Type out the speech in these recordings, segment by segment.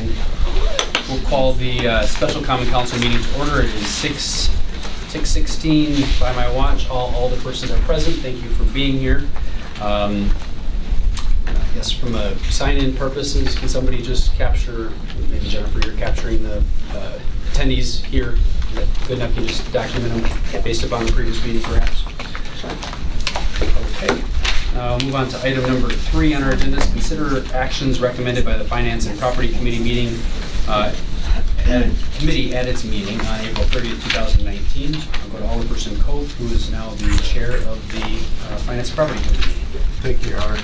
signed. We'll call the special common council meeting to order. It is 6:16 by my watch. All the persons are present. Thank you for being here. I guess from a sign-in purposes, can somebody just capture, maybe Jennifer, you're capturing the attendees here. Is that good enough? You just document them based upon the previous meeting, perhaps? Okay. Move on to item number 3 on our agenda. Consider actions recommended by the Finance and Property Committee meeting at its meeting on April 30th, 2019. I'll go to Alderperson Coth, who is now the chair of the Finance and Property Committee. Thank you, Your Honor.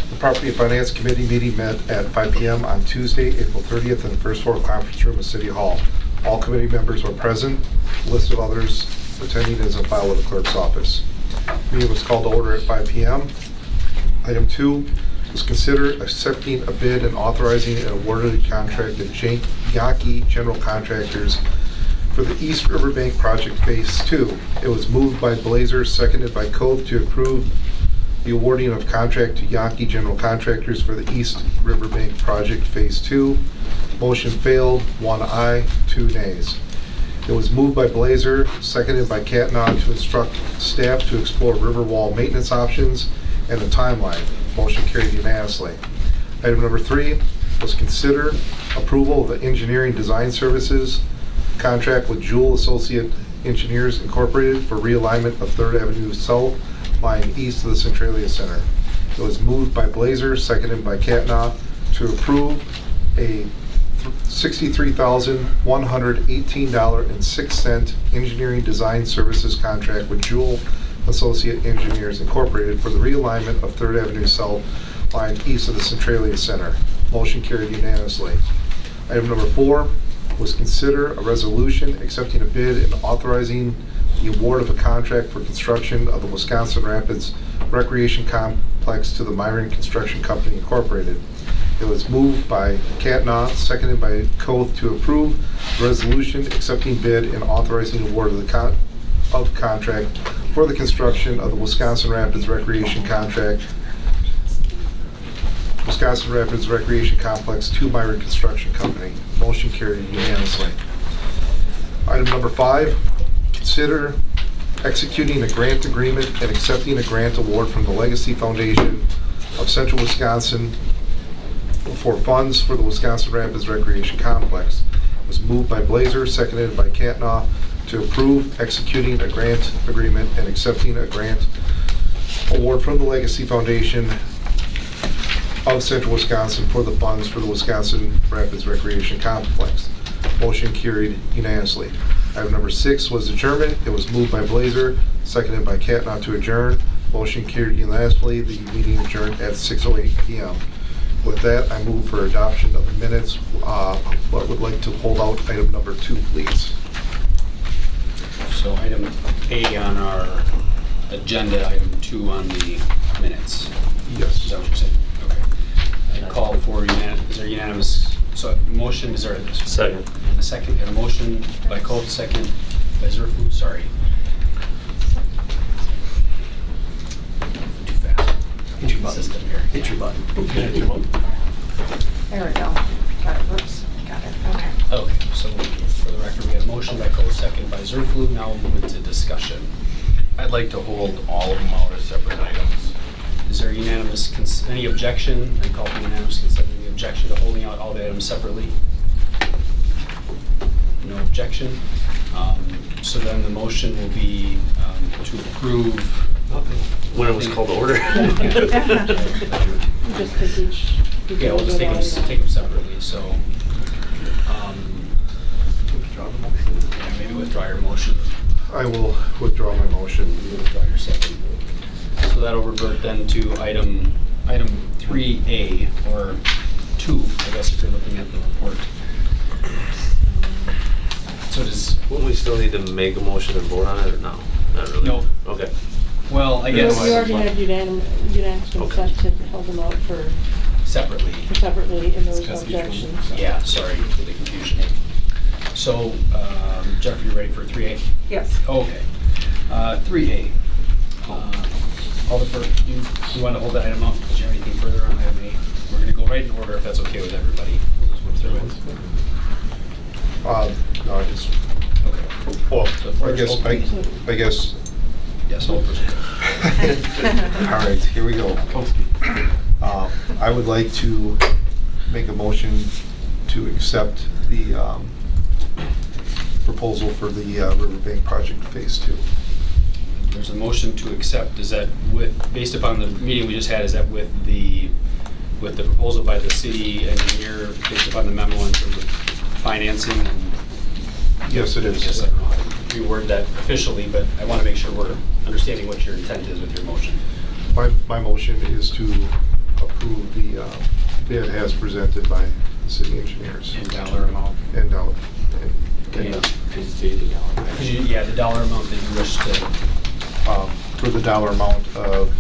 The Property and Finance Committee meeting met at 5 p.m. on Tuesday, April 30th in the first floor conference room of City Hall. All committee members were present. A list of others attending is on file with the clerk's office. The meeting was called to order at 5 p.m. Item 2 was consider accepting a bid and authorizing an awarded contract to Yaqui General Contractors for the East Riverbank Project Phase 2. It was moved by Blazer, seconded by Coth to approve the awarding of contract to Yaqui General Contractors for the East Riverbank Project Phase 2. Motion failed, 1 aye, 2 nays. It was moved by Blazer, seconded by Catnod to instruct staff to explore river wall maintenance options and a timeline. Motion carried unanimously. Item number 3 was consider approval of the engineering design services contract with Jewel Associate Engineers Incorporated for realignment of 3rd Avenue South lying east of the Centralia Center. It was moved by Blazer, seconded by Catnod to approve a $63,118.06 engineering design services contract with Jewel Associate Engineers Incorporated for the realignment of 3rd Avenue South lying east of the Centralia Center. Motion carried unanimously. Item number 4 was consider a resolution accepting a bid and authorizing the award of a contract for construction of the Wisconsin Rapids Recreation Complex to the Myron Construction Company Incorporated. It was moved by Catnod, seconded by Coth to approve the resolution accepting bid and authorizing the award of the contract for the construction of the Wisconsin Rapids Recreation Complex to Myron Construction Company. Motion carried unanimously. Item number 5, consider executing a grant agreement and accepting a grant award from the Legacy Foundation of Central Wisconsin for funds for the Wisconsin Rapids Recreation Complex. It was moved by Blazer, seconded by Catnod to approve executing a grant agreement and accepting a grant award from the Legacy Foundation of Central Wisconsin for the funds for the Wisconsin Rapids Recreation Complex. Motion carried unanimously. Item number 6 was adjournment. It was moved by Blazer, seconded by Catnod to adjourn. Motion carried unanimously. The meeting adjourned at 6:08 p.m. With that, I move for adoption of the minutes. I would like to hold out item number 2, please. So item A on our agenda, item 2 on the minutes. Yes. Is that what you're saying? Okay. I call for is there unanimous? So motion, is there a Second. and a second? And a motion by Coth, second by Zerfu. Sorry. Too fast. Hit your button. System here. Hit your button. There we go. Got it. Whoops. Got it. Okay. Okay, so for the record, we had a motion by Coth, second by Zerfu. Now we'll move into discussion. I'd like to hold all of them out as separate items. Is there unanimous, any objection? I call for unanimous consent. Any objection to holding out all the items separately? No objection. So then the motion will be to approve. When it was called to order. Just take each. Yeah, we'll just take them separately. So yeah, maybe withdraw your motion. I will withdraw my motion. You withdraw your second. So that'll revert then to item 3A, or 2, I guess, if you're looking at the report. So does, Wouldn't we still need to make a motion and vote on it, or no? Not really? No. Okay. well, I You guess already had unanimous consent to hold them out for separately. separately, and there was no Discuss each one. objection. So. Yeah, sorry for the confusion. So, Jeff, you ready for 3A? Yes. Okay. 3A. You want to hold that item up? Did you have anything further on item A? We're going to go right in order if that's okay with everybody. through it. No, I just, Okay. well, So I first, guess, old- I guess, Yes, hold person. all right, here we go. I would like to make a motion to accept the proposal for the Riverbank Project Phase 2. There's a motion to accept, is that based upon the meeting we just had, is that with the proposal by the city engineer, based upon the memo in terms of financing and? Yes, it is. Yes, I don't know how to reword that officially, but I want to make sure we're understanding what your intent is with your motion. My motion is to approve the bid as presented by the city engineers. In dollar amount. And now, Okay. Could you, yeah, the dollar amount that you wish to, for the dollar amount of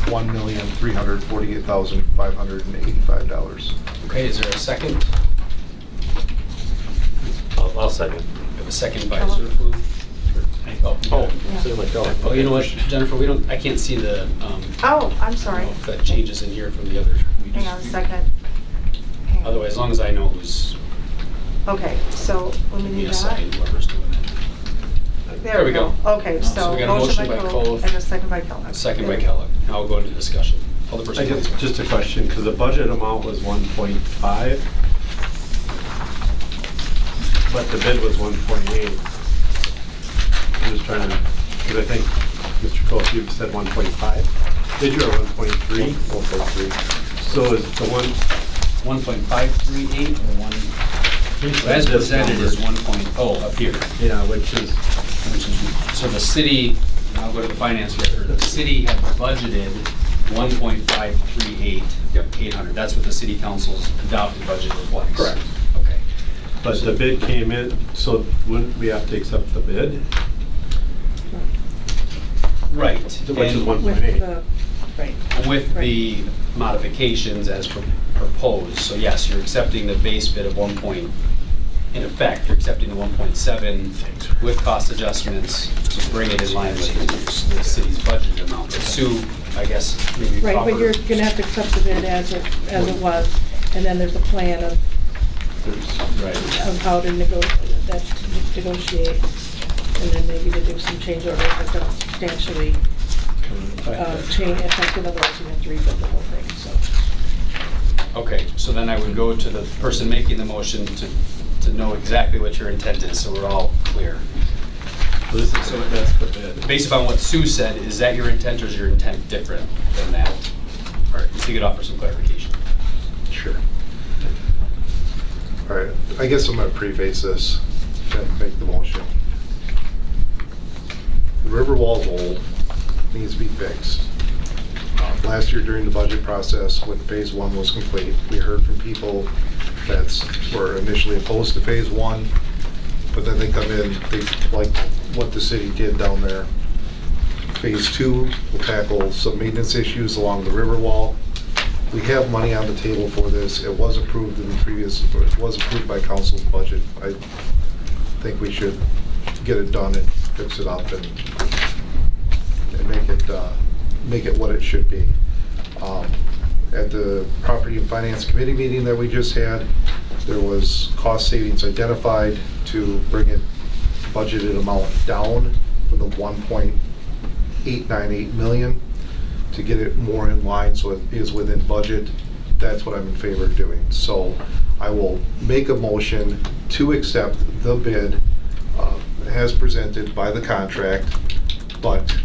$1,348,585. okay, is there a second? I'll second. We have a second by Keller. Zerflu. Oh, Yeah. you know what, Jennifer, I can't see the, Oh, I'm I don't sorry. know if that changes in here from the other. Hang on a second. Hang on. Otherwise, as long as I know who's Okay, so let me being need that. assigned, whoever's doing it. There we go. Okay, So so we got a motion by motion by Cole Cole. and a second by Kellogg. Second by Kellogg. Now we'll go into discussion. Alderperson I guess, Blazer. just a question, because the budget amount was 1.5, but the bid was 1.8. I'm just trying to, because I think, Mr. Cole, you said 1.5. Did you, or 1.3? 1.3. So is the one, 1.538 or 1? As This presented is number. 1.0 up here. yeah, which is, So the city, I'll go to the finance director, the city had budgeted 1.538, 800. That's what the city council's adopted budget reflects. Correct. Okay. but the bid came in, so wouldn't we have to accept the bid? Right. Which is And 1.8. Right. with the modifications as proposed. So yes, you're accepting the base bid of in effect, you're accepting the 1.7 with cost adjustments to bring it in line with the city's budget amount. But Sue, I guess, maybe Right, proper. but you're gonna have to accept the bid as it was, and then there's a plan of Right. how to negotiate, and then maybe to do some change orders that don't substantially change, effective, otherwise you have to rebuild the whole thing, so. Okay, so then I would go to the person making the motion to know exactly what your intent is, so we're all clear. So this is, so that's the bid. Based upon what Sue said, is that your intent or is your intent different than that? All right, if you could offer some clarification. Sure. All right, I guess I'm gonna preface this and make the motion. The river wall's old, needs to be fixed. Last year during the budget process, when Phase 1 was complete, we heard from people that were initially opposed to Phase 1, but then they come in, they like what the city did down there. Phase 2 will tackle some maintenance issues along the river wall. We have money on the table for this. It was approved in the previous, it was approved by council's budget. I think we should get it done and fix it up and make it what it should be. At the Property and Finance Committee meeting that we just had, there was cost savings identified to bring it budgeted amount down from the 1.898 million to get it more in line so it is within budget. That's what I'm in favor of doing. So I will make a motion to accept the bid as presented by the contract, but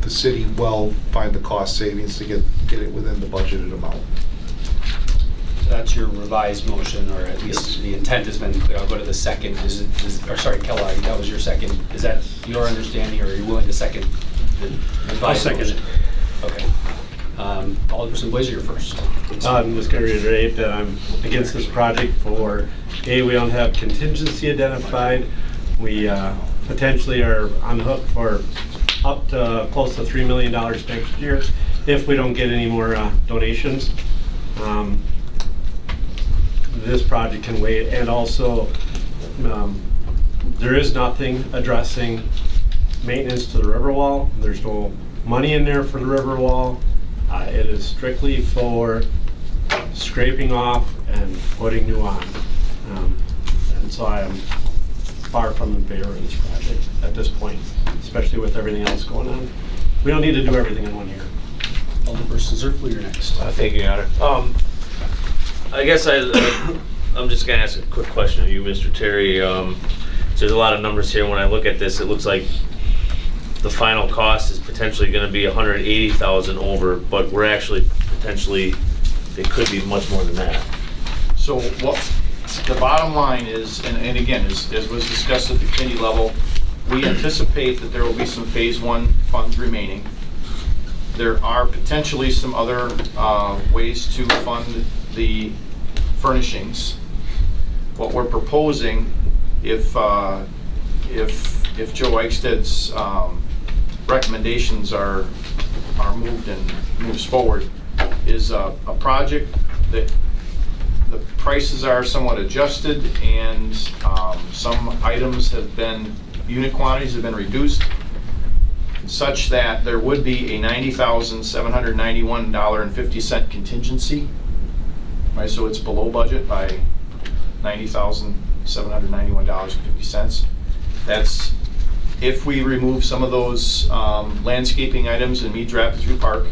the city will find the cost savings to get it within the budgeted amount. So that's your revised motion, or at least the intent has been clear. I'll go to the second. Kellogg, that was your second. Is that your understanding, or are you willing to second the revised motion? Okay. Alderperson Blazer, you're first. I'm just going to reiterate that I'm against this project for, A, we don't have contingency identified. We potentially are on the hook for up to close to $3 million next year if we don't get any more donations. This project can wait, and also there is nothing addressing maintenance to the river wall. There's no money in there for the river wall. It is strictly for scraping off and putting new on. And so I am far from in favor of this project at this point, especially with everything else going on. We don't need to do everything in 1 year. Alderperson Zerflu, you're next. Thank you, Your Honor. I guess I'm just gonna ask a quick question of you, Mr. Terry. So there's a lot of numbers here. When I look at this, it looks like the final cost is potentially gonna be 180,000 over, but we're actually potentially, it could be much more than that. So what, the bottom line is, and again, as was discussed at the committee level, we anticipate that there will be some phase one funds remaining. There are potentially some other ways to fund the furnishings. What we're proposing, if Joe Eichsted's recommendations are moved and moves forward, is a project that the prices are somewhat adjusted and some items have been, unit quantities have been reduced such that there would be a $90,791.50 contingency. Right, so it's below budget by $90,791.50. That's if we remove some of those landscaping items and meet Rapid through Park.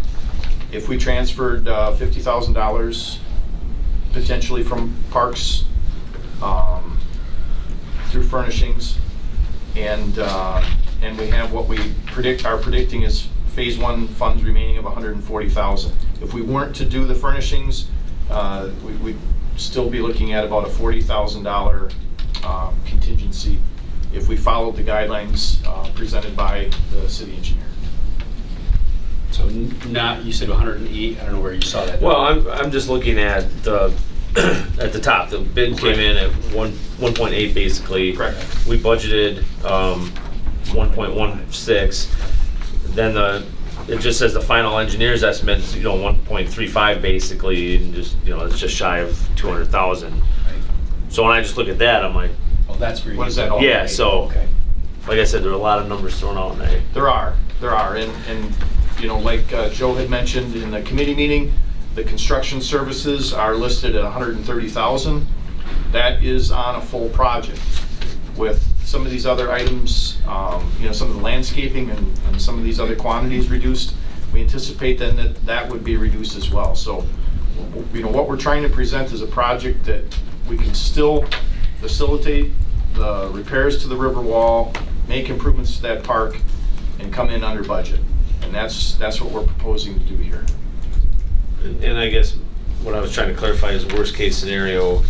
If we transferred $50,000 potentially from parks through furnishings, and we have what we are predicting is phase one funds remaining of $140,000. If we weren't to do the furnishings, we'd still be looking at about a $40,000 contingency if we followed the guidelines presented by the city engineer. So not, you said 108, I don't know where you saw that. Well, I'm just looking at the at the top. The bid came in at 1.8 basically. Correct. We budgeted 1.16. Then it just says the final engineer's estimate is 1.35 basically, and just it's just shy of 200,000. Right. So when I just look at that, I'm like, Oh, that's where you. What is that all? yeah. So Okay. like I said, there are a lot of numbers thrown out in there. There are, and like Joe had mentioned in the committee meeting, the construction services are listed at $130,000. That is on a full project. With some of these other items, some of the landscaping and some of these other quantities reduced, we anticipate then that would be reduced as well. So, what we're trying to present is a project that we can still facilitate the repairs to the river wall, make improvements to that park, and come in under budget. And that's what we're proposing to do here. And I guess what I was trying to clarify is worst case scenario,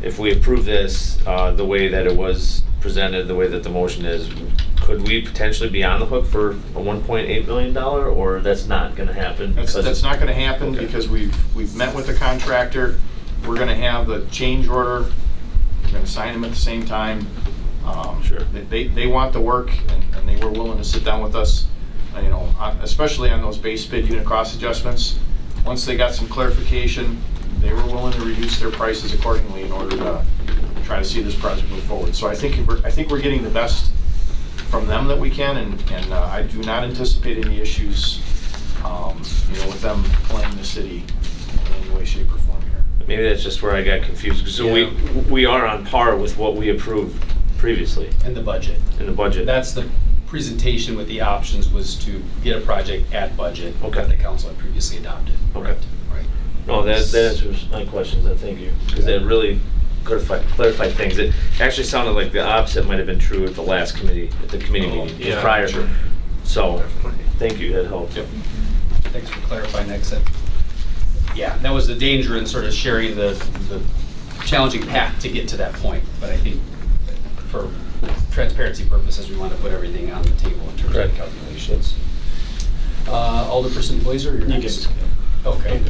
if we approve this the way that it was presented, the way that the motion is, could we potentially be on the hook for a $1.8 million, or that's not going to happen? That's not going to happen Okay. because we've met with the contractor. We're going to have the change order. We're going to sign them at the same time. Sure. They want the work, and they were willing to sit down with us, especially on those base bid unit cost adjustments. Once they got some clarification, they were willing to reduce their prices accordingly in order to try to see this project move forward. So I think we're getting the best from them that we can, and I do not anticipate any issues, with them playing the city in any way, shape, or form here. Maybe that's just where I got confused. So Yeah. we are on par with what we approved previously And the budget. in the budget. That's the presentation with the options, was to get a project at budget Okay. that the council had previously adopted. Okay. Right. No, that answers my questions. Then thank you, because that really clarified things. It actually sounded like the opposite might have been true at the last committee meeting yeah, prior. sure. So thank you. That helped. Yep. Thanks for clarifying that, 'cause that was the danger in sort of sharing the challenging path to get to that point. But I think for transparency purposes, we want to put everything on the table in terms Correct. of calculations. Alderperson Blazer, you're You next. can- Okay.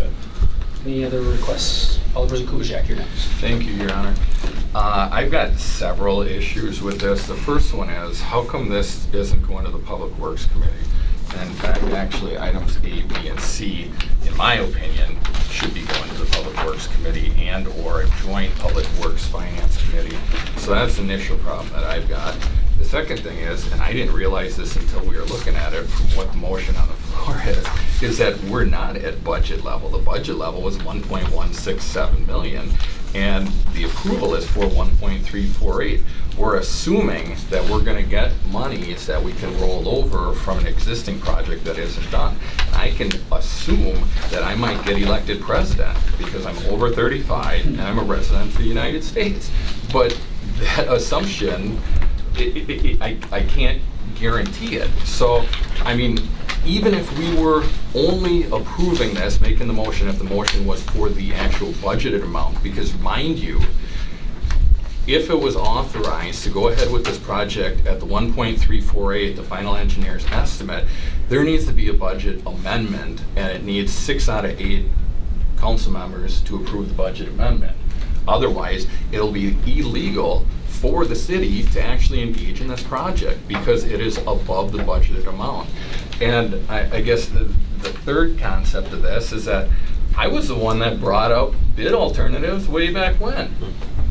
Any other requests? Alderperson Kubaschak, you're next. Thank you, Your Honor. I've got several issues with this. The first one is, how come this isn't going to the Public Works Committee? And in fact, actually, items A, B, and C, in my opinion, should be going to the Public Works Committee and/or a joint Public Works Finance Committee. So that's the initial problem that I've got. The second thing is, and I didn't realize this until we were looking at it, from what the motion on the floor is that we're not at budget level. The budget level was 1.167 million, and the approval is for 1.348. We're assuming that we're gonna get monies that we can roll over from an existing project that isn't done. I can assume that I might get elected president because I'm over 35 and I'm a resident of the United States. But that assumption, I can't guarantee it. So, I mean, even if we were only approving this, making the motion, if the motion was for the actual budgeted amount, because mind you, if it was authorized to go ahead with this project at the 1.348, the final engineer's estimate, there needs to be a budget amendment, and it needs 6 out of 8 council members to approve the budget amendment. Otherwise, it'll be illegal for the city to actually engage in this project because it is above the budgeted amount. And I guess the third concept of this is that I was the one that brought up bid alternatives way back when.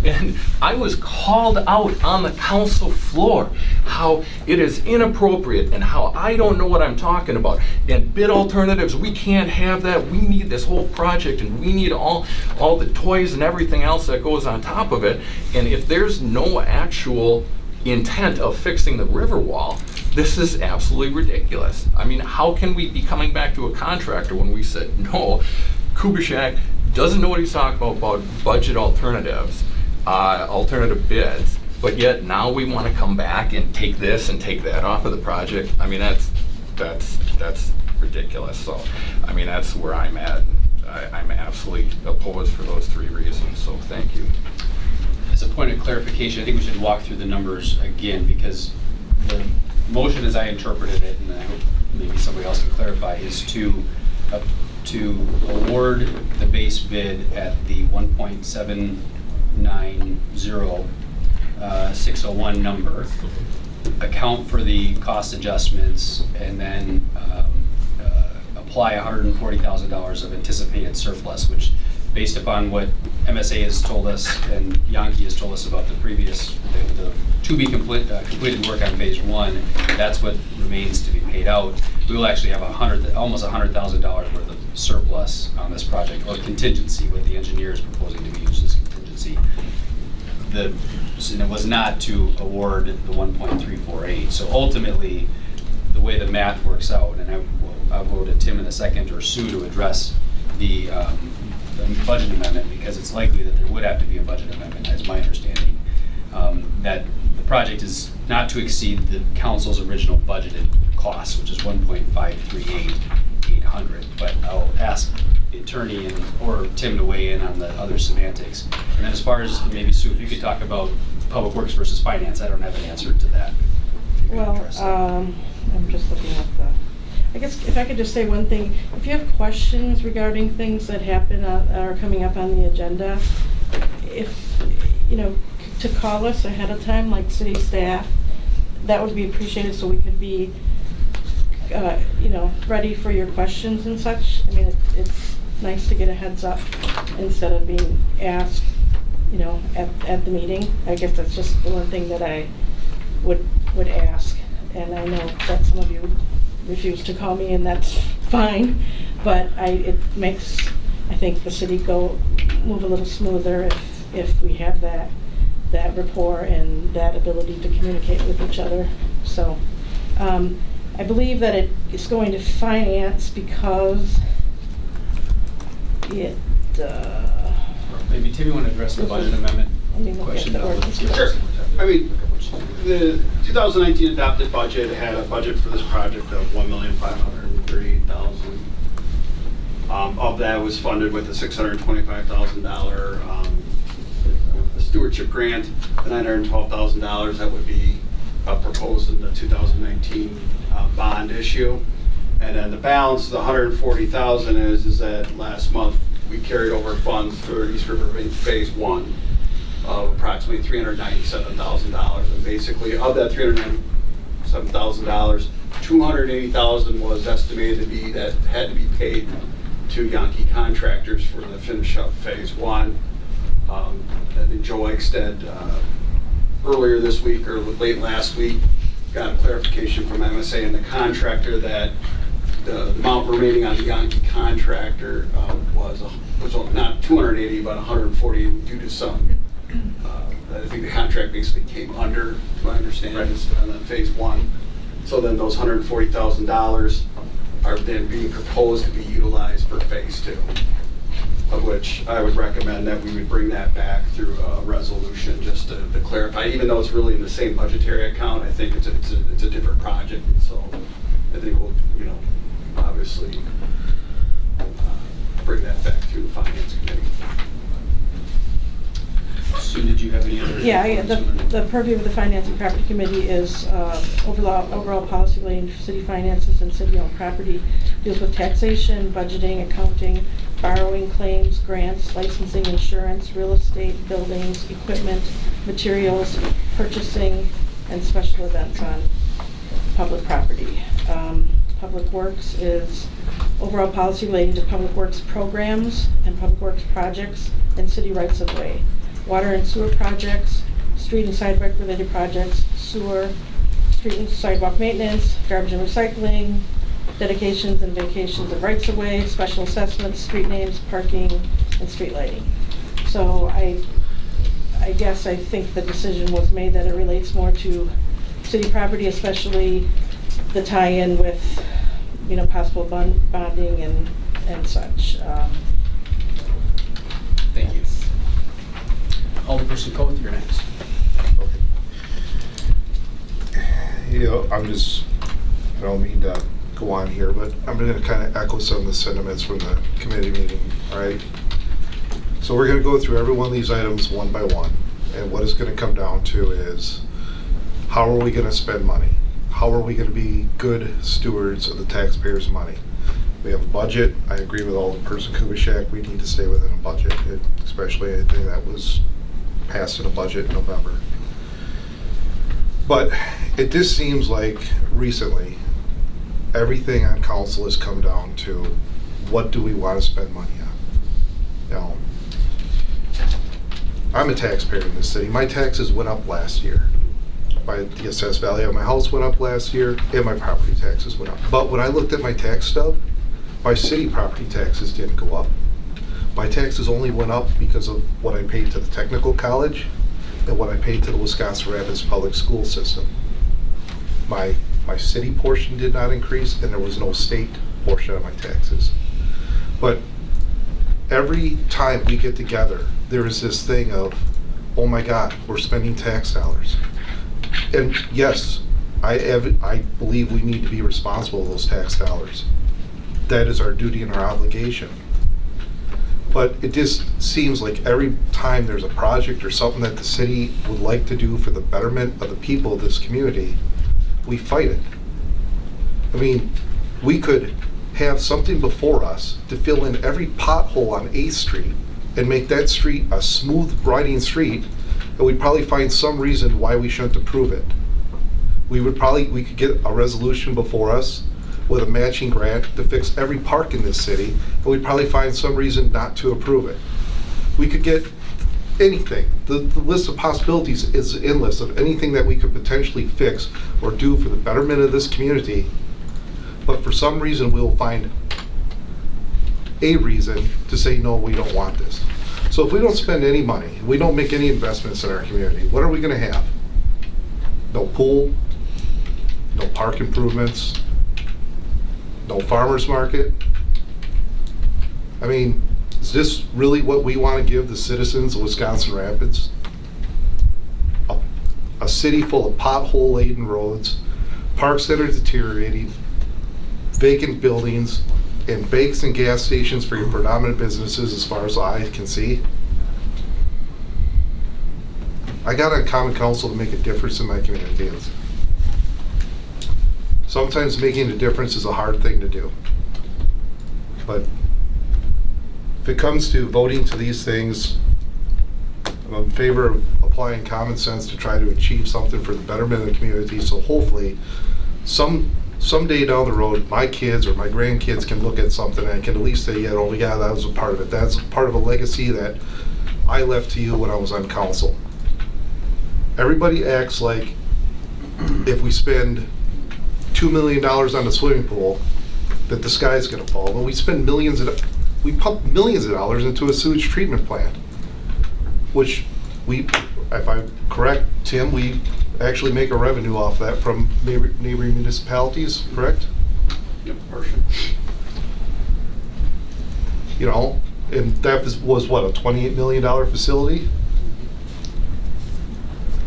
And I was called out on the council floor how it is inappropriate and how I don't know what I'm talking about. And bid alternatives, we can't have that. We need this whole project and we need all the toys and everything else that goes on top of it. And if there's no actual intent of fixing the river wall, this is absolutely ridiculous. I mean, how can we be coming back to a contractor when we said, no, Kubiszak doesn't know what he's talking about budget alternatives, alternative bids, but yet now we want to come back and take this and take that off of the project. I mean, that's ridiculous. So, I mean, that's where I'm at. I'm absolutely opposed for those 3 reasons, so thank you. As a point of clarification, I think we should walk through the numbers again, because the motion as I interpreted it, and I hope maybe somebody else can clarify, is to award the base bid at the 1.790601 number, account for the cost adjustments, and then apply $140,000 of anticipated surplus, which, based upon what MSA has told us and Yankee has told us about the previous, the to-be-completed work on phase 1, that's what remains to be paid out. We will actually have almost $100,000 worth of surplus on this project, or contingency, what the engineer is proposing to be used as contingency. And it was not to award the 1.348. So ultimately, the way the math works out, and I'll go to Tim in a second, or Sue, to address the budget amendment, because it's likely that there would have to be a budget amendment, as my understanding, that the project is not to exceed the council's original budgeted cost, which is $1.538,800. But I'll ask the attorney or Tim to weigh in on the other semantics. And then as far as maybe Sue, if you could talk about public works versus finance, I don't have an answer to that. If you could Well, address that. I'm just looking at I guess if I could just say one thing, if you have questions regarding things that happen, are coming up on the agenda, if, to call us ahead of time, like city staff, that would be appreciated, so we could be, ready for your questions and such. I mean, it's nice to get a heads up instead of being asked, at the meeting. I guess that's just the one thing that I would ask. And I know that some of you refuse to call me, and that's fine, but it makes, I think, the city move a little smoother if we have that rapport and that ability to communicate with each other. So I believe that it is going to finance because it Maybe Tim, you want to address the budget amendment let me look at question? the ordinance. Sure. I mean, the 2019 adopted budget had a budget for this project of $1,538,000. Of that was funded with a $625,000 stewardship grant, the $912,000 that would be proposed in the 2019 bond issue. And then the balance, the $140,000 is that last month we carried over funds for East River Phase 1 of approximately $397,000. And basically, of that $397,000, $280,000 was estimated to be that had to be paid to Yankee contractors for the finish up Phase 1. I think Joe Eichstead earlier this week or late last week got a clarification from MSA and the contractor that the amount remaining on the Yankee contractor was not 280, but 140 due to some, I think the contract basically came under, if I understand, on phase one. So then those $140,000 are then being proposed to be utilized for phase two, of which I would recommend that we would bring that back through a resolution just to clarify. Even though it's really in the same budgetary account, I think it's a different project, and so I think we'll, obviously bring that back through the finance committee. Sue, did you have any other? Yeah, comments? the purview of the Finance and Property Committee is overall policy relating to city finances and city-owned property, deals with taxation, budgeting, accounting, borrowing, claims, grants, licensing, insurance, real estate, buildings, equipment, materials, purchasing, and special events on public property. Public Works is overall policy relating to public works programs and public works projects and city rights-of-way. Water and sewer projects, street and sidewalk related projects, sewer, street and sidewalk maintenance, garbage and recycling, dedications and vacations of rights-of-way, special assessments, street names, parking, and street lighting. So I guess I think the decision was made that it relates more to city property, especially the tie-in with, possible bonding and such. Thank you. Alderperson Coth, you're next. I don't mean to go on here, but I'm going to kind of echo some of the sentiments from the committee meeting, all right? So we're going to go through every one of these items one by one, and what it's going to come down to is, how are we going to spend money? How are we going to be good stewards of the taxpayers' money? We have a budget. I agree with Alderperson Kubitschek. We need to stay within a budget, especially anything that was passed in a budget in November. But it just seems like recently, everything on council has come down to, what do we want to spend money on? Now, I'm a taxpayer in this city. My taxes went up last year. The assessed value of my house went up last year, and my property taxes went up. But when I looked at my tax stub, my city property taxes didn't go up. My taxes only went up because of what I paid to the technical college and what I paid to the Wisconsin Rapids public school system. My city portion did not increase, and there was no state portion of my taxes. But every time we get together, there is this thing of, oh my God, we're spending tax dollars. And yes, I believe we need to be responsible for those tax dollars. That is our duty and our obligation. But it just seems like every time there's a project or something that the city would like to do for the betterment of the people of this community, we fight it. I mean, we could have something before us to fill in every pothole on 8th Street and make that street a smooth riding street, and we'd probably find some reason why we shouldn't approve it. We could get a resolution before us with a matching grant to fix every park in this city, and we'd probably find some reason not to approve it. We could get anything. The list of possibilities is endless of anything that we could potentially fix or do for the betterment of this community, but for some reason we'll find a reason to say, no, we don't want this. So if we don't spend any money, we don't make any investments in our community, what are we going to have? No pool, no park improvements, no farmer's market. I mean, is this really what we want to give the citizens of Wisconsin Rapids? A city full of pothole-laden roads, parks that are deteriorating, vacant buildings, and banks and gas stations for your predominant businesses as far as the eye can see. I got on Common Council to make a difference in my community. Sometimes making a difference is a hard thing to do. But if it comes to voting to these things, I'm in favor of applying common sense to try to achieve something for the betterment of the community. So hopefully, someday down the road, my kids or my grandkids can look at something and can at least say, yeah, oh yeah, that was a part of it. That's part of a legacy that I left to you when I was on council. Everybody acts like if we spend $2 million on the swimming pool, that the sky's gonna fall, but we spend we pump millions of dollars into a sewage treatment plant, which we, if I'm correct, Tim, we actually make a revenue off that from neighboring municipalities, correct? Yep, portion. You know, and that was what, a $28 million facility?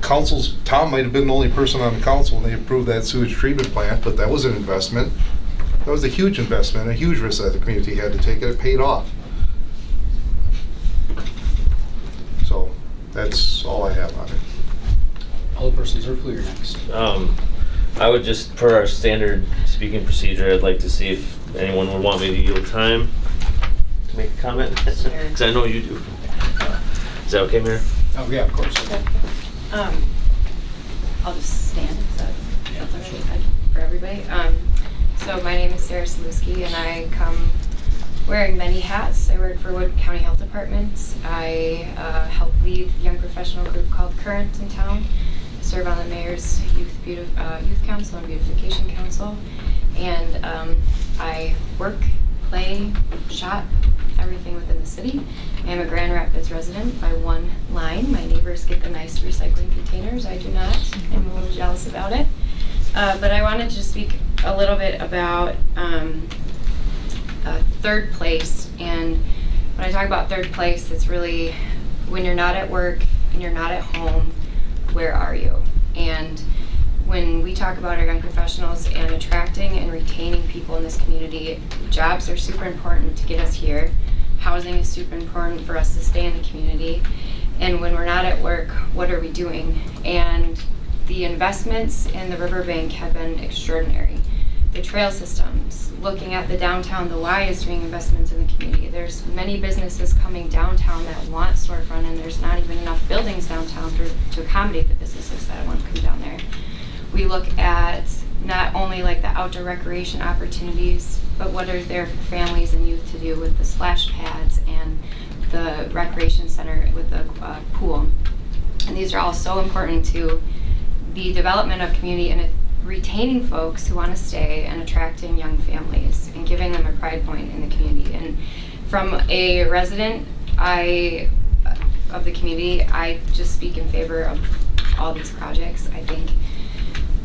Tom might have been the only person on the council when they approved that sewage treatment plant, but that was an investment. That was a huge investment, a huge risk that the community had to take, and it paid off. So that's all I have on it. Alderperson Zerflu, you're next. I would just, per our standard speaking procedure, I'd like to see if anyone would want me to yield time to make a comment. Sure. Because I know you do. Is that okay, Mayor? Oh, yeah, of course. I'll just stand, so that's all right for everybody. So my name is Sarah Saluski, and I come wearing many hats. I work for Wood County Health Department. I help lead a young professional group called Current in town. Serve on the mayor's youth council and beautification council, and I work, play, shop, everything within the city. I am a Grand Rapids resident by one line. My neighbors get the nice recycling containers. I do not. I'm a little jealous about it. But I wanted to speak a little bit about third place. And when I talk about third place, it's really when you're not at work and you're not at home, where are you? And when we talk about our young professionals and attracting and retaining people in this community, jobs are super important to get us here. Housing is super important for us to stay in the community. And when we're not at work, what are we doing? And the investments in the riverbank have been extraordinary. The trail systems, looking at the downtown, the Y is doing investments in the community. There's many businesses coming downtown that want storefront, and there's not even enough buildings downtown to accommodate the businesses that want to come down there. We look at not only like the outdoor recreation opportunities, but what are there for families and youth to do with the splash pads and the recreation center with the pool. And these are all so important to the development of community and retaining folks who want to stay and attracting young families and giving them a pride point in the community. And from a resident of the community, I just speak in favor of all these projects. I think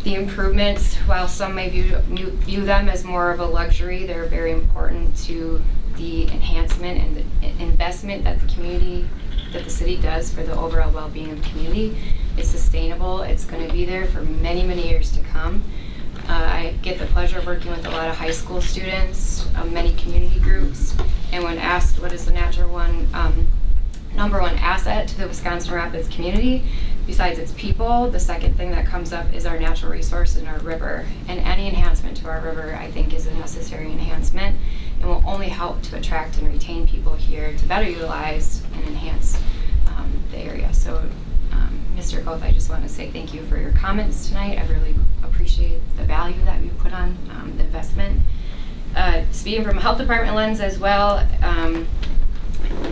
the improvements, while some may view them as more of a luxury, they're very important to the enhancement and the investment that the city does for the overall well-being of the community. It's sustainable. It's going to be there for many, many years to come. I get the pleasure of working with a lot of high school students, many community groups, and when asked what is the number one asset to the Wisconsin Rapids community, besides its people, the second thing that comes up is our natural resource and our river. And any enhancement to our river, I think, is a necessary enhancement and will only help to attract and retain people here to better utilize and enhance the area. So, Mr. Koth, I just want to say thank you for your comments tonight. I really appreciate the value that you put on the investment. Speaking from a health department lens as well,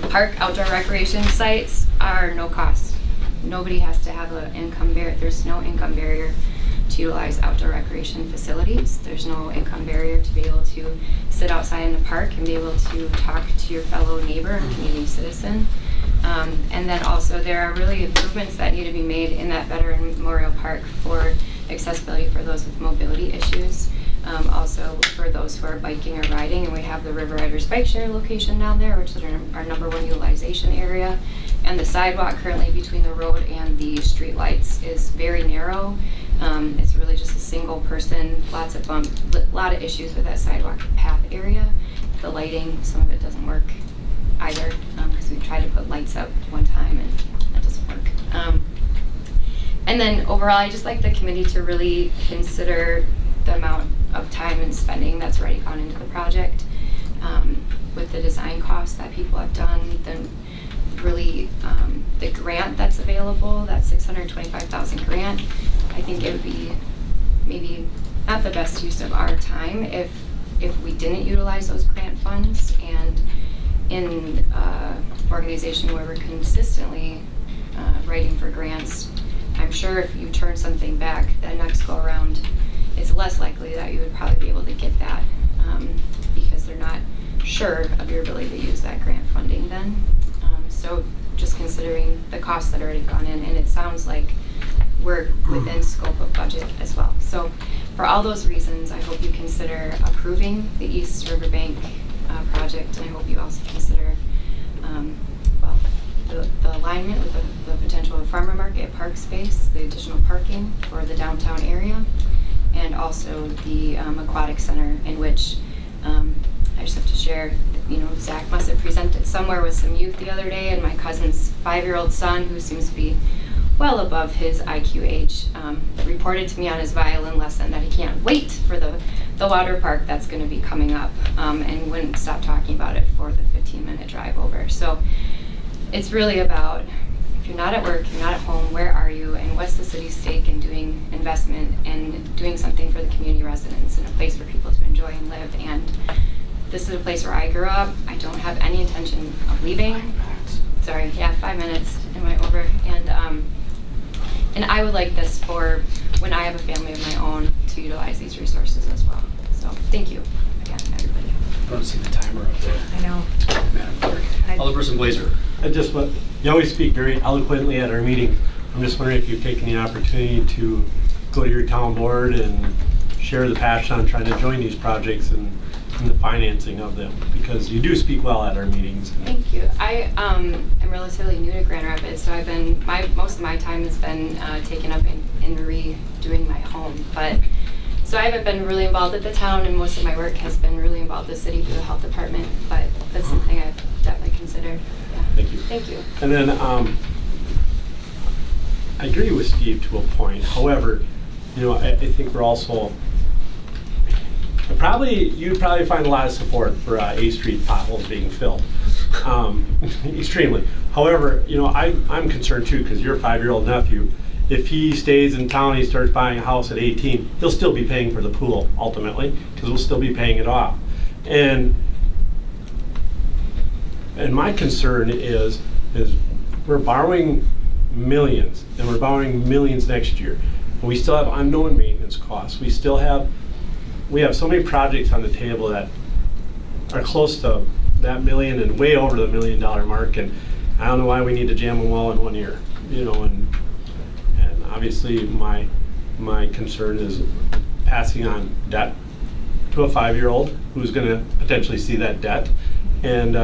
park outdoor recreation sites are no cost. Nobody has to have an income barrier. There's no income barrier to utilize outdoor recreation facilities. There's no income barrier to be able to sit outside in the park and be able to talk to your fellow neighbor and community citizen. And then also there are really improvements that need to be made in that Veteran Memorial Park for accessibility for those with mobility issues. Also for those who are biking or riding, and we have the River Riders Bike Share location down there, which is our #1 utilization area. And the sidewalk currently between the road and the street lights is very narrow. It's really just a single person, lots of bump, lot of issues with that sidewalk path area. The lighting, some of it doesn't work either, because we tried to put lights up one time and that doesn't work. And then overall, I just like the committee to really consider the amount of time and spending that's already gone into the project, with the design costs that people have done, then really the grant that's available, that $625,000 grant. I think it would be maybe not the best use of our time if we didn't utilize those grant funds. And in organization where we're consistently writing for grants, I'm sure if you turn something back the next go around, it's less likely that you would probably be able to get that. they're not sure of your ability to use that grant funding then. So just considering the costs that already gone in, and it sounds like we're within scope of budget as well. So for all those reasons, I hope you consider approving the East Riverbank project, and I hope you also consider the alignment with the potential of farmer market, park space, the additional parking for the downtown area, and also the aquatic center, in which I just have to share, Zach must have presented somewhere with some youth the other day, and my cousin's 5-year-old son, who seems to be well above his IQ age, reported to me on his violin lesson that he can't wait for the water park that's going to be coming up, and wouldn't stop talking about it for the 15-minute drive over. So it's really about, if you're not at work, you're not at home, where are you, and what's the city's stake in doing investment and doing something for the community residents in a place for people to enjoy and live. And this is a place where I grew up. I don't have any intention of leaving. Sorry, yeah, 5 minutes. Am I over? And I would like this for when I have a family of my own to utilize these resources as well. So thank you again, everybody. I don't see the timer up there, I know. Madam Clerk. Alderperson Blazer. You always speak very eloquently at our meetings. I'm just wondering if you've taken the opportunity to go to your town board and share the passion on trying to join these projects and the financing of them, because you do speak well at our meetings. Thank you. I am relatively new to Grand Rapids, so most of my time has been taken up in redoing my home. So I haven't been really involved at the town, and most of my work has been really involved with the city through the health department, but that's something I've definitely considered. Yeah. Thank you. Thank you. And then I agree with Steve to a point. However, I think we're also you'd probably find a lot of support for A Street potholes being filled, extremely. However, I'm concerned too, because your 5-year-old nephew, if he stays in town and he starts buying a house at 18, he'll still be paying for the pool ultimately, because we'll still be paying it off. And my concern is we're borrowing millions, and we're borrowing millions next year. And we still have unknown maintenance costs. We have so many projects on the table that are close to that million and way over the $1 million mark, and I don't know why we need to jam them all in one year, and obviously my concern is passing on debt to a 5-year-old who's going to potentially see that debt, and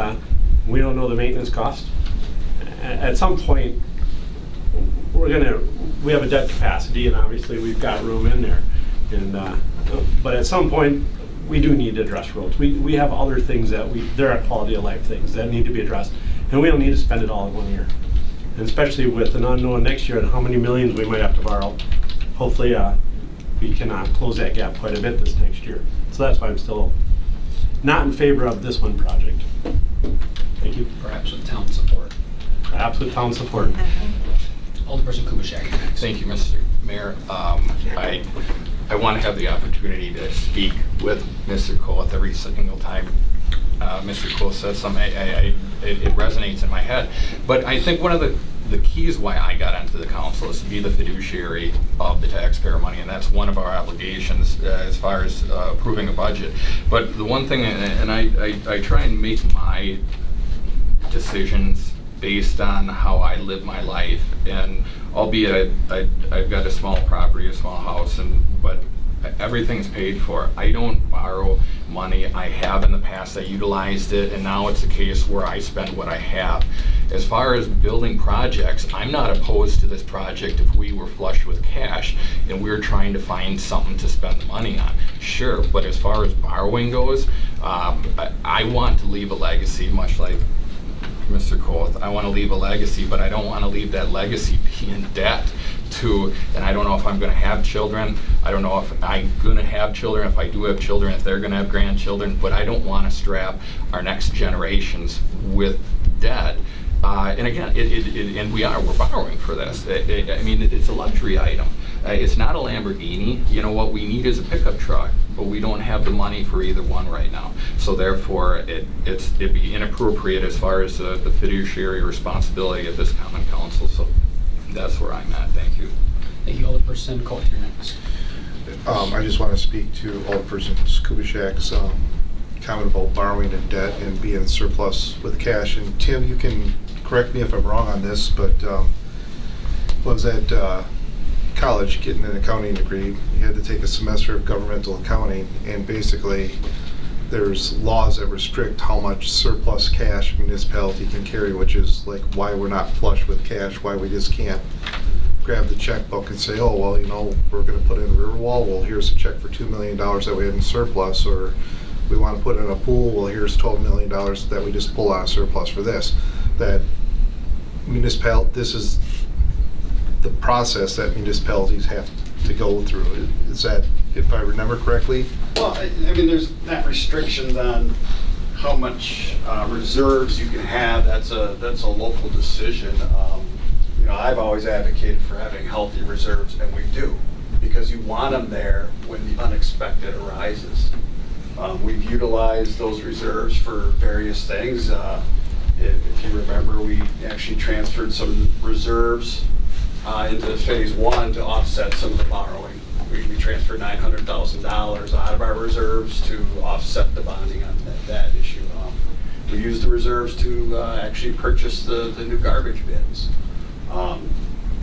we don't know the maintenance cost. At some point, we have a debt capacity, and obviously we've got room in there, but at some point we do need to address roads. We have other things there are quality of life things that need to be addressed, and we don't need to spend it all in 1 year. And especially with an unknown next year and how many millions we might have to borrow, hopefully we can close that gap quite a bit this next year. So that's why I'm still not in favor of this one project. Thank you. Perhaps with town support. Perhaps with town support. Alderperson Kubitschek next. Thank you, Mr. Mayor. I want to have the opportunity to speak with Mr. Cole every single time Mr. Cole says something. It resonates in my head. But I think one of the keys why I got onto the council is to be the fiduciary of the taxpayer money, and that's one of our obligations as far as approving a budget. But the one thing, and I try and make my decisions based on how I live my life, and albeit I've got a small property, a small house, but everything's paid for. I don't borrow money. I have in the past. I utilized it, and now it's a case where I spend what I have. As far as building projects, I'm not opposed to this project if we were flush with cash and we're trying to find something to spend the money on. Sure, but as far as borrowing goes, I want to leave a legacy, much like Mr. Cole. I want to leave a legacy, but I don't want to leave that legacy be in debt to, and I don't know if I'm going to have children. I don't know if I'm going to have children, if I do have children, if they're going to have grandchildren, but I don't want to strap our next generations with debt. And again, we're borrowing for this. I mean, it's a luxury item. It's not a Lamborghini. You know, what we need is a pickup truck, but we don't have the money for either one right now. So therefore, it'd be inappropriate as far as the fiduciary responsibility of this common council. So that's where I'm at. Thank you. Thank you, Alderperson Coulter next. I just want to speak to Alderperson Kubitschek's comment about borrowing in debt and being surplus with cash. And Tim, you can correct me if I'm wrong on this, but was at college getting an accounting degree, you had to take a semester of governmental accounting, and basically there's laws that restrict how much surplus cash a municipality can carry, which is like why we're not flush with cash, why we just can't grab the checkbook and say, oh, well, you know, we're going to put in a Riverwall, well, here's a check for $2 million that we had in surplus, or we want to put in a pool, well, here's $12 million that we just pull out of surplus for this. That this is the process that municipalities have to go through. Is that, if I remember correctly? Well, I mean, there's not restrictions on how much reserves you can have. That's a local decision. You know, I've always advocated for having healthy reserves, and we do, because you want them there when the unexpected arises. We've utilized those reserves for various things. If you remember, we actually transferred some reserves into phase one to offset some of the borrowing. We transferred $900,000 out of our reserves to offset the bonding on that issue. We used the reserves to actually purchase the new garbage bins.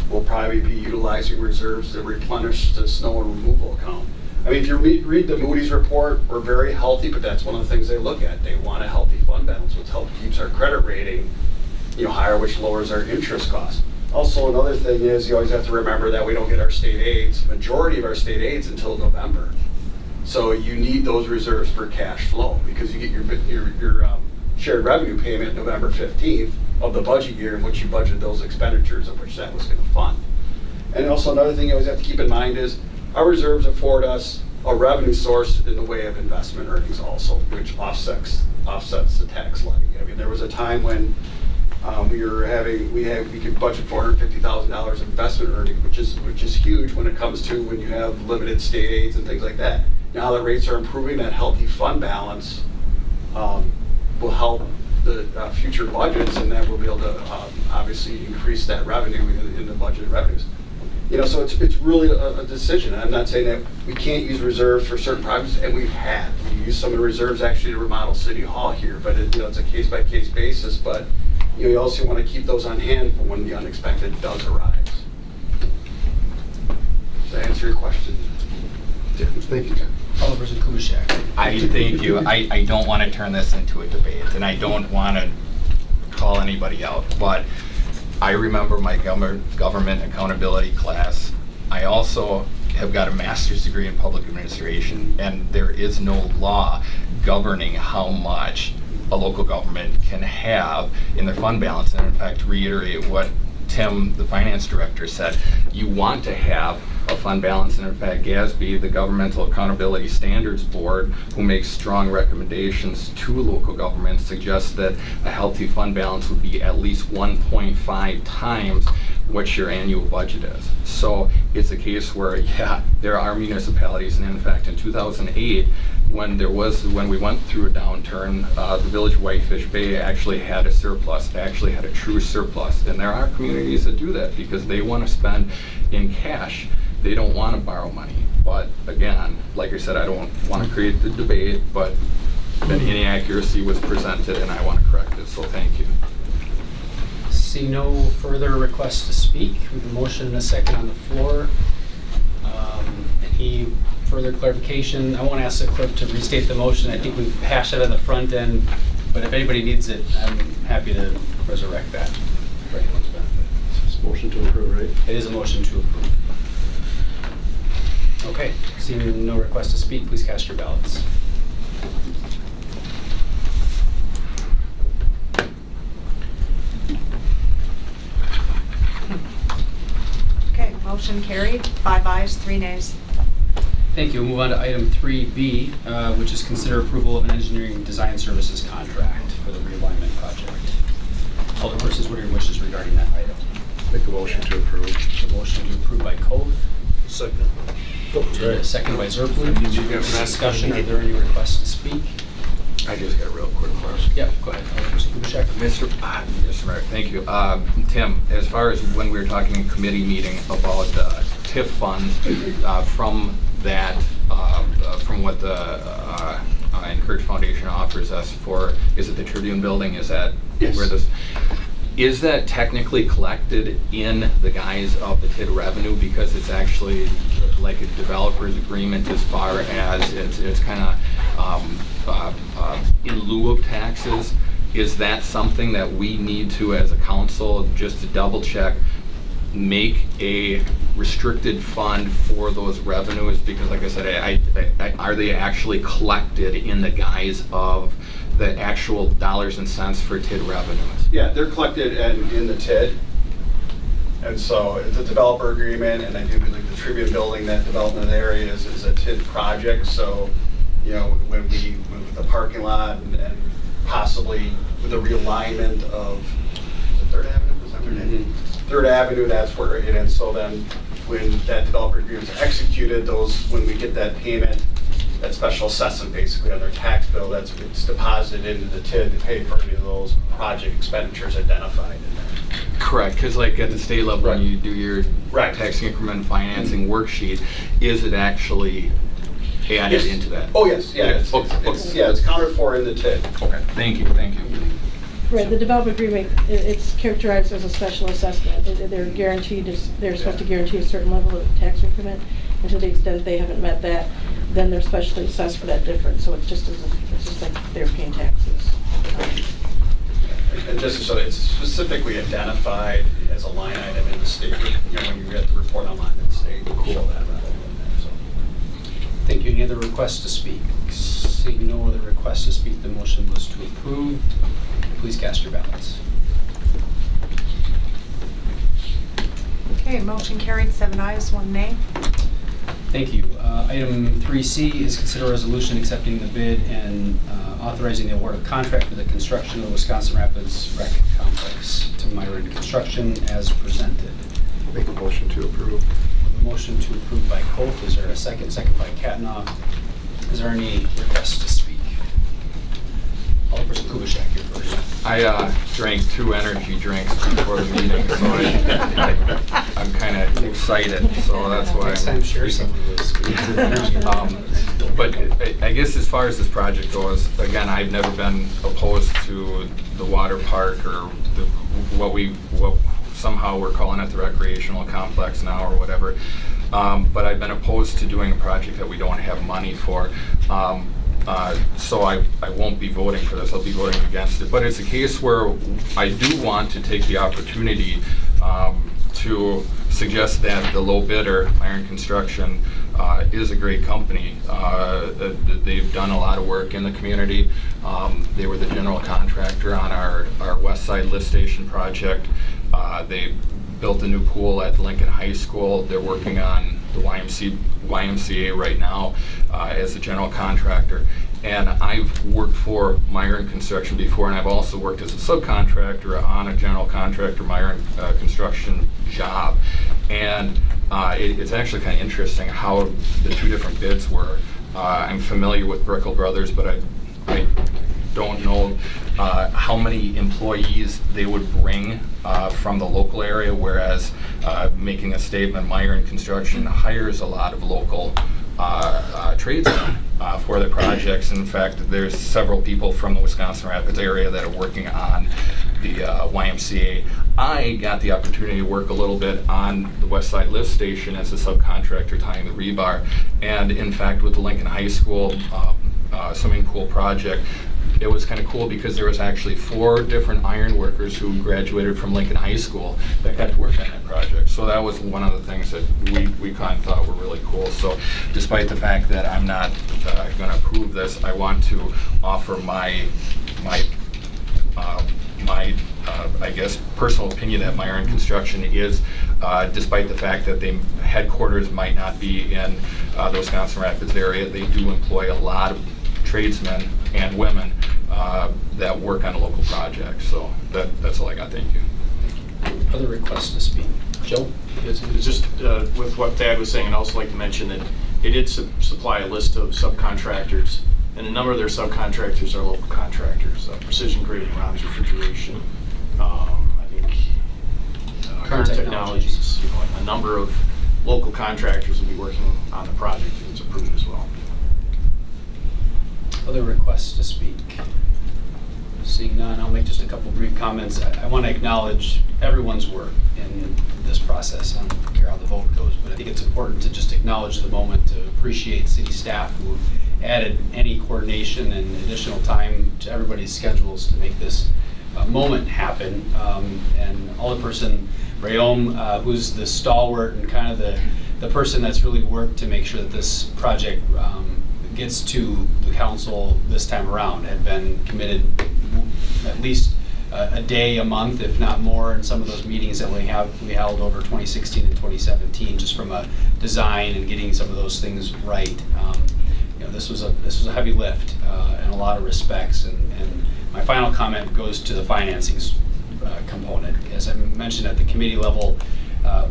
We'll probably be utilizing reserves to replenish the snow and removal account. I mean, if you read the Moody's report, we're very healthy, but that's one of the things they look at. They want a healthy fund balance, which keeps our credit rating, you know, higher, which lowers our interest costs. Also, another thing is you always have to remember that we don't get our state aids, majority of our state aids, until November. So you need those reserves for cash flow, because you get your shared revenue payment November 15th of the budget year in which you budgeted those expenditures of which that was going to fund. And also another thing you always have to keep in mind is our reserves afford us a revenue source in the way of investment earnings also, which offsets the tax levy. I mean, there was a time when we could budget $450,000 in investment earnings, which is huge when it comes to when you have limited state aids and things like that. Now that rates are improving, that healthy fund balance will help the future budgets, and that will be able to obviously increase that revenue in the budgeted revenues. You know, so it's really a decision. I'm not saying that we can't use reserves for certain projects, and we used some of the reserves actually to remodel City Hall here, but it's a case-by-case basis. But you also want to keep those on hand for when the unexpected does arise. Does that answer your question? Yeah, thank you, Tim. Alderperson Kubaschak. Thank you. I don't want to turn this into a debate, and I don't want to call anybody out, but I remember my government accountability class. I also have got a master's degree in public administration, and there is no law governing how much a local government can have in their fund balance. And in fact, to reiterate what Tim, the finance director, said, you want to have a fund balance. And in fact, GASB, the Governmental Accountability Standards Board, who makes strong recommendations to local governments, suggests that a healthy fund balance would be at least 1.5 times what your annual budget is. So it's a case where, yeah, there are municipalities, and in fact, in 2008, when we went through a downturn, the village of Whitefish Bay actually had a surplus, actually had a true surplus. And there are communities that do that because they want to spend in cash. They don't want to borrow money. But again, like I said, I don't want to create the debate, but that inaccuracy was presented and I want to correct it, so thank you. See no further requests to speak. We have a motion and a second on the floor. Any further clarification? I won't ask the clerk to restate the motion. I think we've hashed it on the front end, but if anybody needs it, I'm happy to resurrect that for anyone's benefit. It's a motion to approve, right? It is a motion to approve. Okay, seeing no request to speak, please cast your ballots. Okay, motion carried, 5 ayes, 3 nays. Thank you. We'll move on to item 3B, which is consider approval of an engineering design services contract for the realignment project. Alderpersons, what are your wishes regarding that item? Make a motion to approve. The motion to approve by Code. Second. Second by Zerflin. Discussion. Are there any requests to speak? I just got a real quick question. Yep, go ahead. Alderperson Kubaschak. Mr. Mayor, thank you. Tim, as far as when we were talking in committee meeting about TIF funds from that, from what the Encourage Foundation offers us for, is it the Tribune Building? Is that Yes. where this? Is that technically collected in the guise of the TID revenue because it's actually like a developer's agreement as far as it's kind of in lieu of taxes? Is that something that we need to, as a council, just to double check, make a restricted fund for those revenues? Because like I said, are they actually collected in the guise of the actual dollars and cents for TID revenues? Yeah, they're collected in the TID. And so it's a developer agreement, and I do believe the Tribune Building, that development of the area is a TID project. So, you know, when we, with the parking lot and possibly with the realignment of, is it 3rd Avenue? Is that their name? 3rd Avenue, that's where it is. So then when that developer agreement is executed, when we get that payment, that special assessment basically on their tax bill, it's deposited into the TID to pay for any of those project expenditures identified in there. Correct, because like at the state level, when Right. you do your Right. tax increment financing worksheet, is it actually added Yes. into that? Oh, yes, yeah, it's counted for in the TID. Okay, thank you. Right, the development agreement, it's characterized as a special assessment. They're guaranteed, they're supposed to guarantee a certain level of tax increment, and to the extent they haven't met that, then they're specially assessed for that difference. So it's just like they're paying taxes. And just so it's specifically identified as a line item in the state, you know, when you get the report online in the state, we'll show that rather than there, so. Thank you. Any other requests to speak? Seeing no other requests to speak, the motion was to approve. Please cast your ballots. Okay, motion carried, 7 ayes, 1 nay. Thank you. Item 3C is consider a resolution accepting the bid and authorizing the award of contract for the construction of the Wisconsin Rapids Rec Complex to Myron Construction as presented. Make a motion to approve. A motion to approve by Colt. Is there a second? Second by Katnoff. Is there any requests to speak? Alderperson Kubitschek, you're first. I drank 2 energy drinks before the meeting, so I'm kind of excited, so that's why. Next time, share some of those. But I guess as far as this project goes, again, I've never been opposed to the water park or what somehow we're calling it the recreational complex now or whatever. But I've been opposed to doing a project that we don't have money for. So I won't be voting for this. I'll be voting against it. But it's a case where I do want to take the opportunity to suggest that the low bidder, Myron Construction, is a great company. They've done a lot of work in the community. They were the general contractor on our West Side Lift Station project. They built a new pool at Lincoln High School. They're working on the YMCA right now as a general contractor. And I've worked for Myron Construction before, and I've also worked as a subcontractor on a general contractor Myron Construction job. And it's actually kind of interesting how the 2 different bids were. I'm familiar with Brickell Brothers, but I don't know how many employees they would bring from the local area, whereas making a statement, Myron Construction hires a lot of local tradesmen for the projects. In fact, there's several people from the Wisconsin Rapids area that are working on the YMCA. I got the opportunity to work a little bit on the West Side Lift Station as a subcontractor tying the rebar. And in fact, with the Lincoln High School swimming pool project, it was kind of cool because there was actually 4 different iron workers who graduated from Lincoln High School that got to work on that project. So that was one of the things that we kind of thought were really cool. So despite the fact that I'm not going to approve this, I want to offer my I guess, personal opinion that Myron Construction is, despite the fact that their headquarters might not be in the Wisconsin Rapids area, they do employ a lot of tradesmen and women that work on a local project. So that's all I got. Thank you. Other requests to speak? Joe? It's just with what Thad was saying, I'd also like to mention that it did supply a list of subcontractors, and a number of their subcontractors are local contractors, Precision Grading, Rogers Refrigeration, I think Current Technologies, a number of local contractors will be working on the project if it's approved as well. Other requests to speak? Seeing none, I'll make just a couple brief comments. I want to acknowledge everyone's work in this process. I don't care how the vote goes, but I think it's important to just acknowledge the moment, to appreciate city staff who have added any coordination and additional time to everybody's schedules to make this moment happen. And Alderperson Rayom, who's the stalwart and kind of the person that's really worked to make sure that this project gets to the council this time around, had been committed at least a day a month, if not more, in some of those meetings that we held over 2016 and 2017, just from a design and getting some of those things right. This was a heavy lift in a lot of respects, and my final comment goes to the financing component. As I mentioned at the committee level,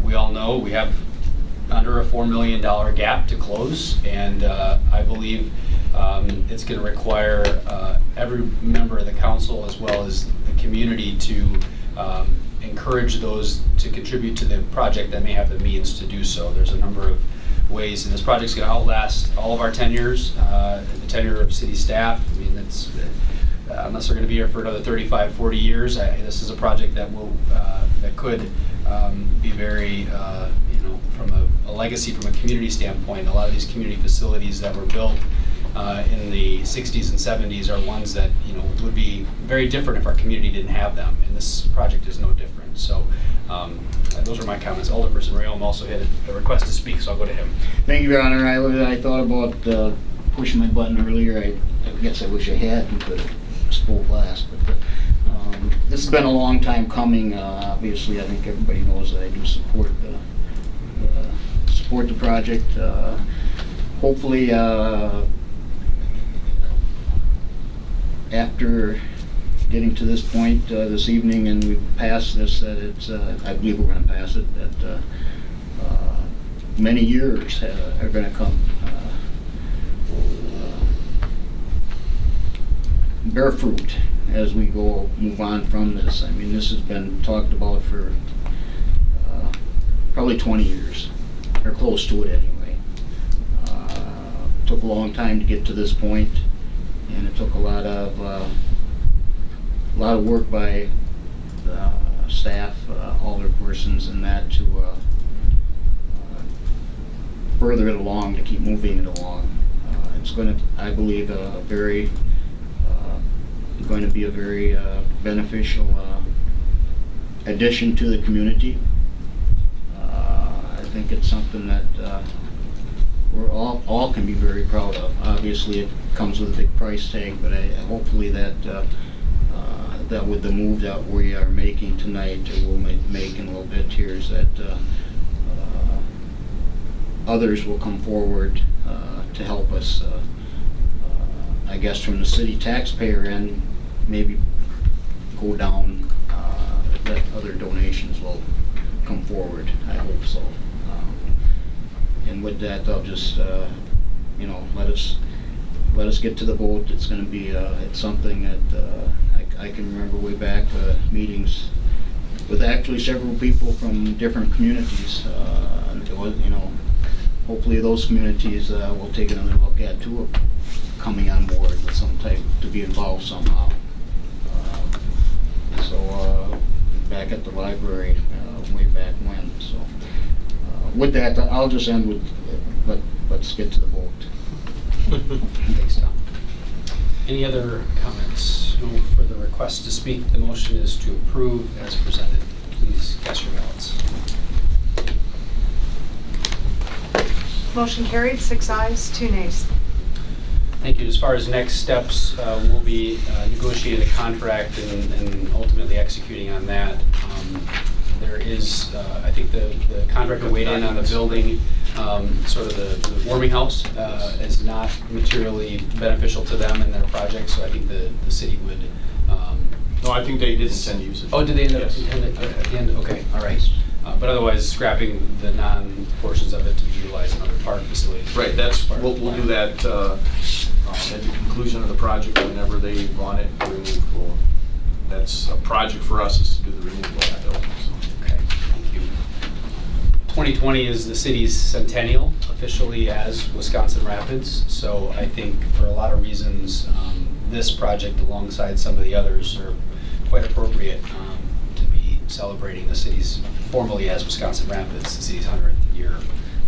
we all know we have under a $4 million gap to close, and I believe it's going to require every member of the council as well as the community to encourage those to contribute to the project that may have the means to do so. There's a number of ways, and this project's going to outlast all of our tenures, the tenure of city staff. I mean, it's unless they're going to be here for another 35, 40 years, this is a project that will that could be very, from a legacy, from a community standpoint. A lot of these community facilities that were built in the 60s and 70s are ones that would be very different if our community didn't have them, and this project is no different. So those are my comments. Alderperson Rayom also had a request to speak, so I'll go to him. Thank you, Your Honor. I thought about pushing my button earlier. I guess I wish I had and could have spoke last. But this has been a long time coming. Obviously, I think everybody knows that I do support the project. Hopefully, after getting to this point this evening and we pass this, that it's I believe we're going to pass it, that many years are going to come bear fruit as we move on from this. I mean, this has been talked about for probably 20 years, or close to it anyway. Took a long time to get to this point, and it took a lot of work by staff, alderpersons, and that to further it along, to keep moving it along. It's going to, I believe, going to be a very beneficial addition to the community. I think it's something that we're all can be very proud of. Obviously, it comes with a big price tag, but hopefully that with the move that we are making tonight, or we'll make in a little bit here, is that others will come forward to help us. I guess from the city taxpayer end, maybe go down, that other donations will come forward. I hope so. And with that, I'll just, let us get to the vote. It's going to be, it's something that I can remember way back, meetings with actually several people from different communities. It was, hopefully those communities will take another look at too, of coming on board with some type, to be involved somehow. So back at the library, way back when. So with that, I'll just end with, let's get to the vote. Thanks, Tom. Any other comments? No further requests to speak. The motion is to approve as presented. Please cast your ballots. Motion carried, 6 ayes, 2 nays. Thank you. As far as next steps, we'll be negotiating a contract and ultimately executing on that. There is, I think the contractor weighed in on the building, sort of the warming house is not materially beneficial to them in their project, so I think the city would. No, I think they did intend to use it. Oh, did they end up Yes. at the end? Okay, all right. But otherwise, scrapping the non-portions of it to be utilized in other park facilities. Right, we'll do that at the conclusion of the project, whenever they want it removed. That's a project for us, is to do the removal of that building. So. Okay, thank you. 2020 is the city's centennial officially as Wisconsin Rapids. So I think for a lot of reasons, this project alongside some of the others are quite appropriate to be celebrating the city's, formally as Wisconsin Rapids, the city's 100th year.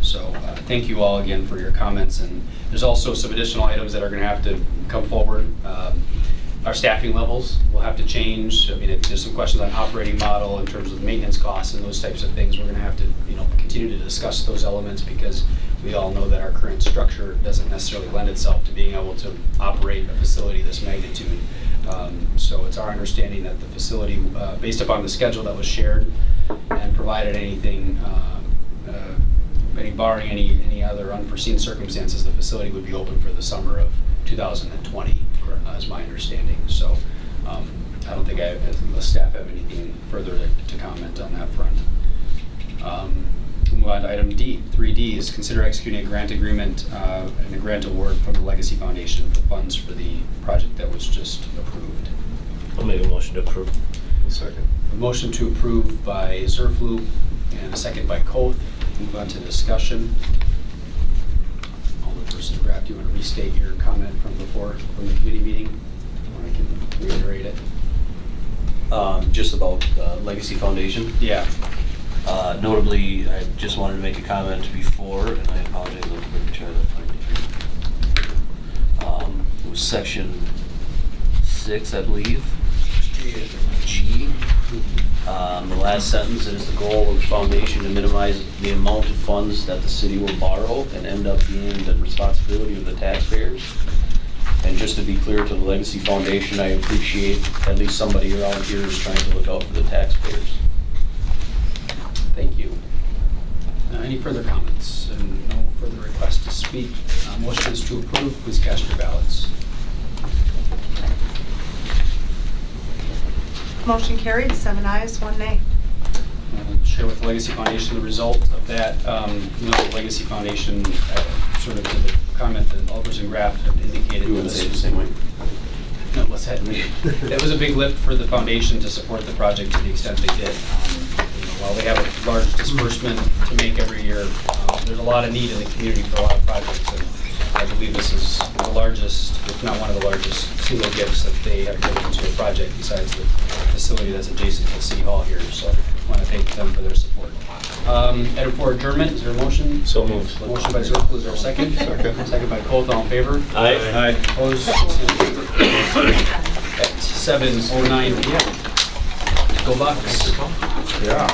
So thank you all again for your comments. And there's also some additional items that are going to have to come forward. Our staffing levels will have to change. I mean, there's some questions on operating model in terms of maintenance costs and those types of things. We're going to have to, continue to discuss those elements because we all know that our current structure doesn't necessarily lend itself to being able to operate a facility this magnitude. So it's our understanding that the facility, based upon the schedule that was shared and provided barring any other unforeseen circumstances, the facility would be open for the summer of 2020, is my understanding. So I don't think unless staff have anything further to comment on that front. We'll move on to item D. 3D is consider executing a grant agreement and a grant award from the Legacy Foundation for funds for the project that was just approved. I'll make a motion to approve. Second. A motion to approve by Zerflu and a second by Koth. Move on to discussion. Alderperson Graff, do you want to restate your comment from before, from the committee meeting? Or I can reiterate it. Just about Legacy Foundation. Yeah. Notably, I just wanted to make a comment before, and I apologize, let me try to find it. It was section 6, I believe. G. The last sentence is the goal of the foundation to minimize the amount of funds that the city will borrow and end up being the responsibility of the taxpayers. And just to be clear to the Legacy Foundation, I appreciate at least somebody around here is trying to look out for the taxpayers. Thank you. Any further comments? And no further requests to speak. Motion is to approve. Please cast your ballots. Motion carried, 7 ayes, 1 nay. I'll share with the Legacy Foundation the result of that. The Legacy Foundation, sort of to the comment that Alderperson Graff had indicated. You wouldn't say it the same way. No, let's head. That was a big lift for the foundation to support the project to the extent they did. While they have a large disbursement to make every year, there's a lot of need in the community for a lot of projects. And I believe this is the largest, if not one of the largest, single gifts that they have given to a project besides the facility that's adjacent to City Hall here. So I want to thank them for their support. Item 4, adjournment. Is there a motion? So moved. Motion by Zerflu. Is there a second? Second. Second by Koth. All in favor? Aye. Opposed? At 7:09 p.m. Go Bucks. Yeah.